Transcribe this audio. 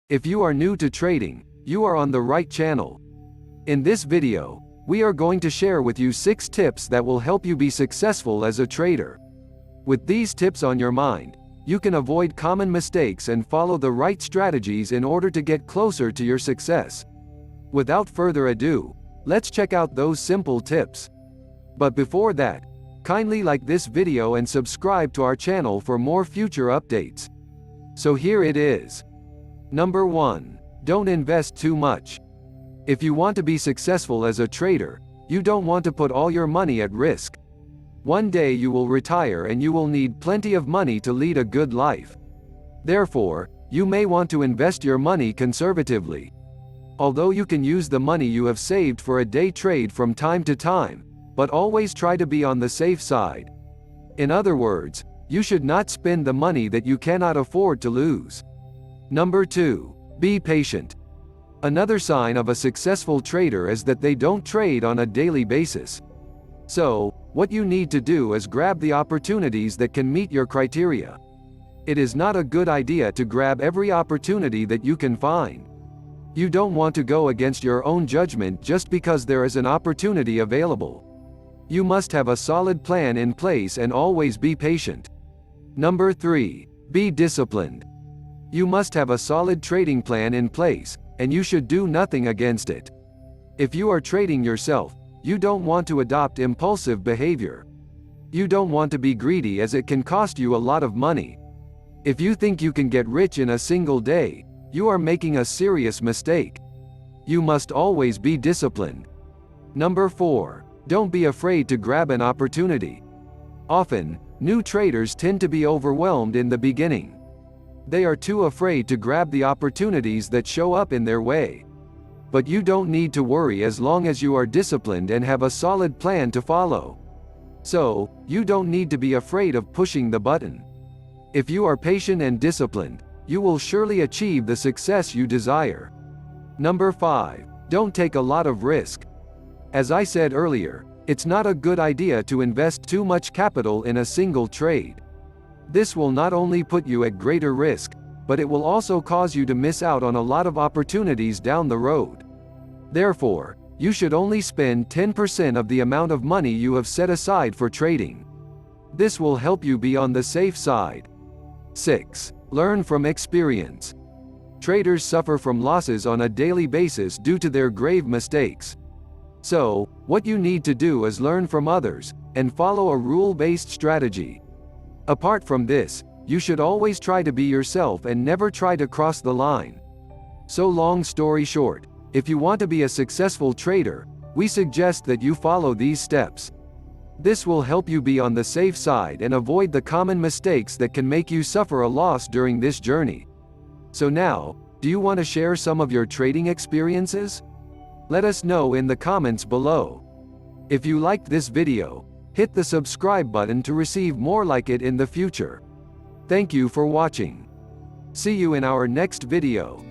If you are new to trading, you are on the right channel. In this video, we are going to share with you 6 tips that will help you be successful as a trader. With these tips on your mind, you can avoid common mistakes and follow the right strategies in order to get closer to your success. Without further ado, let's check out those simple tips. But before that, kindly like this video and subscribe to our channel for more future updates. So here it is. Number 1. Don't invest too much. If you want to be successful as a trader, you don't want to put all your money at risk. One day you will retire and you will need plenty of money to lead a good life. Therefore, you may want to invest your money conservatively. Although you can use the money you have saved for a day trade from time to time, but always try to be on the safe side. In other words, you should not spend the money that you cannot afford to lose. Number 2. Be patient. Another sign of a successful trader is that they don't trade on a daily basis. So, what you need to do is grab the opportunities that can meet your criteria. It is not a good idea to grab every opportunity that you can find. You don't want to go against your own judgment just because there is an opportunity available. You must have a solid plan in place and always be patient. Number 3. Be disciplined. You must have a solid trading plan in place, and you should do nothing against it. If you are trading yourself, you don't want to adopt impulsive behavior. You don't want to be greedy as it can cost you a lot of money. If you think you can get rich in a single day, you are making a serious mistake. You must always be disciplined. Number 4. Don't be afraid to grab an opportunity. Often, new traders tend to be overwhelmed in the beginning. They are too afraid to grab the opportunities that show up in their way. But you don't need to worry as long as you are disciplined and have a solid plan to follow. So, you don't need to be afraid of pushing the button. If you are patient and disciplined, you will surely achieve the success you desire. Number 5. Don't take a lot of risk. As I said earlier, it's not a good idea to invest too much capital in a single trade. This will not only put you at greater risk, but it will also cause you to miss out on a lot of opportunities down the road. Therefore, you should only spend 10% of the amount of money you have set aside for trading. This will help you be on the safe side. 6. Learn from experience. Traders suffer from losses on a daily basis due to their grave mistakes. So, what you need to do is learn from others, and follow a rule-based strategy. Apart from this, you should always try to be yourself and never try to cross the line. So long story short, if you want to be a successful trader, we suggest that you follow these steps. This will help you be on the safe side and avoid the common mistakes that can make you suffer a loss during this journey. So now, do you want to share some of your trading experiences? Let us know in the comments below. If you liked this video, hit the subscribe button to receive more like it in the future. Thank you for watching. See you in our next video.